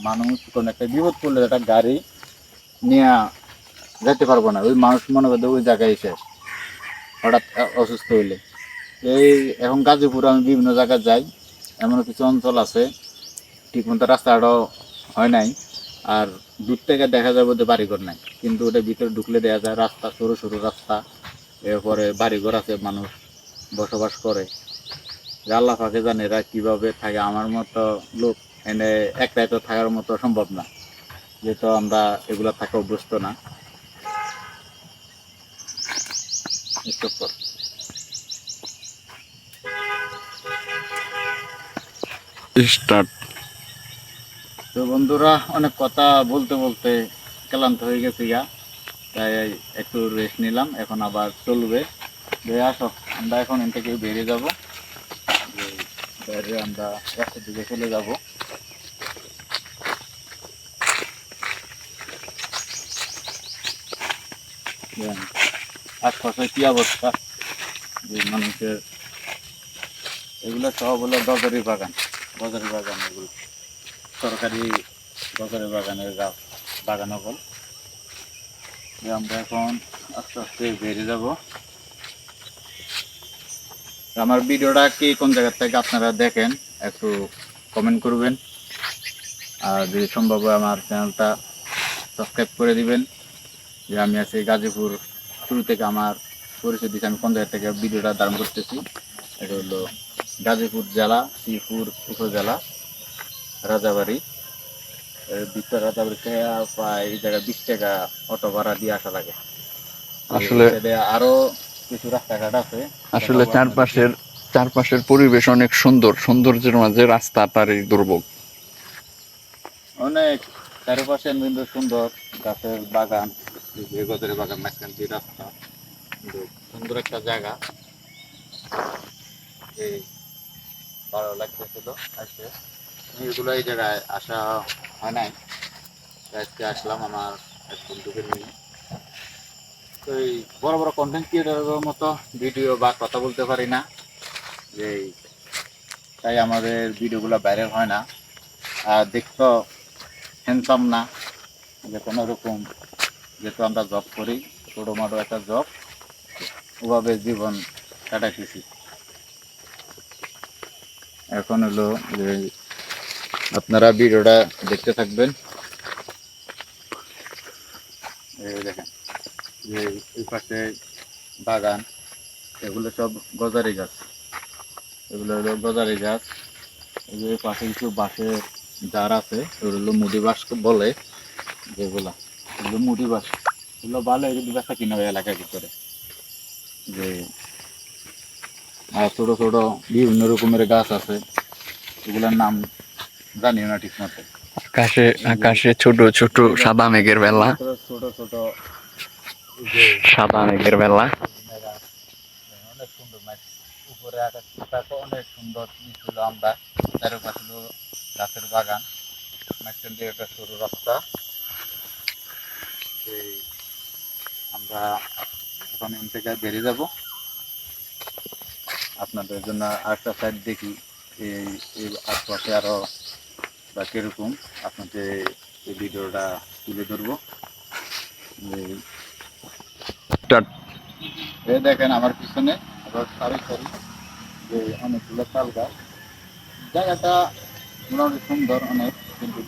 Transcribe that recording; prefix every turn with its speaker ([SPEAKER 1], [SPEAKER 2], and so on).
[SPEAKER 1] মানুষ কোনো একটা বিপদ পড়লে একটা গাড়ি নিয়ে যেতে পারবো না, ওই মানুষ মনে করতে ওই জায়গায় এসে হঠাৎ অসুস্থ হইলে। এই এখন গাজীপুর আমি বিভিন্ন জায়গায় যাই, এমন কিছু অঞ্চল আছে ঠিকমতো রাস্তাটাও হয় নাই, আর দূর থেকে দেখা যাবে যে বাড়িঘর নাই, কিন্তু ওটা ভিতরে ঢুকলে দেখা যায় রাস্তা সরু সরু রাস্তা, এরপরে বাড়িঘর আছে, মানুষ বসবাস করে। আল্লাহ পাকে জানে এরা কীভাবে থাকে। আমার মতো লোক এনে একটাই তো থাকার মতো সম্ভব না, যেহেতু আমরা এগুলো থাকা অভ্যস্ত না।
[SPEAKER 2] স্টার্ট।
[SPEAKER 1] তো বন্ধুরা, অনেক কথা বলতে বলতে ক্লান্ত হয়ে গেছি গা, তাই একটু রেস্ট নিলাম, এখন আবার চলবে। আসো আমরা এখন এখান থেকে বেরিয়ে যাবো, বাইরে আমরা রাস্তার দিকে চলে যাব। আশপাশে কি অবস্থা, যে মানুষের এগুলো সব হলো গজারি বাগান, গজারি বাগান এগুলো সরকারি গজারি বাগানের গাছ, বাগান হল। আমরা এখন আস্তে আস্তে বেরিয়ে যাব। আমার ভিডিওটা কি কোন জায়গা থেকে আপনারা দেখেন একটু কমেন্ট করবেন, আর যদি সম্ভব হয় আমার চ্যানেলটা সাবস্ক্রাইব করে দিবেন। যে আমি আছি গাজীপুর, শুরু থেকে আমার পরিচয় দিচ্ছি আমি কোন জায়গা থেকে ভিডিওটা ধারণ করতেছি। এটা হলো গাজীপুর জেলা, শ্রীপুর উপজেলা, রাজাবাড়ি। ভিতর রাজাবাড়ি থেকে প্রায় এই জায়গায় 20 টাকা অটো ভাড়া দিয়ে আসা লাগে।
[SPEAKER 2] আসলে
[SPEAKER 1] আরো কিছু রাস্তাঘাট আছে,
[SPEAKER 2] আসলে চারপাশের পরিবেশ অনেক সুন্দর, সৌন্দর্যের মাঝে রাস্তাটার এই দুর্ভোগ।
[SPEAKER 1] অনেক চারপাশে কিন্তু সুন্দর গাছের বাগান, গজের বাগান, মাঝখান দিয়ে রাস্তা, সুন্দর একটা জায়গা। এই ভালো লাগতেছিল আসতে, এগুলো এই জায়গায় আসা হয় নাই, আজকে আসলাম আমার এক বন্ধুকে নিয়ে। তো এই বড় বড় কন্টেন্ট ক্রিয়েটারের মতো ভিডিও বা কথা বলতে পারি না, যে তাই আমাদের ভিডিওগুলো ভাইরাল হয় না। আর দেখতো হ্যান্ডসাম না, যে কোনো রকম, যেহেতু আমরা জব করি, ছোটো মোটো একটা জব, ওভাবে জীবন কাটাইতেছি। এখন হলো যে আপনারা ভিডিওটা দেখতে থাকবেন। দেখেন যে এই পাশে বাগান, এগুলো সব গজারি গাছ, এগুলো হলো গজারি গাছ। এই পাশে কিছু বাঁশের জার আছে, এগুলো হলো মুড়ি বাঁশ বলে, যেগুলা এগুলো মুড়ি বাঁশ, এগুলো ভালো, এগুলো ব্যবসা কিনা হয় এলাকার ভিতরে। যে আর ছোট ছোট বিভিন্ন রকমের গাছ আছে, এগুলোর নাম জানিও না ঠিক মতো।
[SPEAKER 2] আকাশে ছোট ছোট সাদা মেঘের বেলা,
[SPEAKER 1] ছোট ছোট
[SPEAKER 2] সাদা মেঘের বেলা।
[SPEAKER 1] অনেক সুন্দর মাছ, উপরে আকাশটা অনেক সুন্দর ছিল। আমরা চারপাশে ছিল গাছের বাগান, মাঝখান দিয়ে একটা সরু রাস্তা। এই আমরা এখন এখান থেকে বেরিয়ে যাব, আপনাদের জন্য আরেকটা সাইড দেখি এই এই আশপাশে আরো বা কিরকম, আপনাদের এই ভিডিওটা তুলে ধরবো। এই দেখেন আমার পিছনে আবার সারি সারি যে অনেকগুলো তাল গাছ, জায়গাটা মোটামুটি সুন্দর অনেক, কিন্তু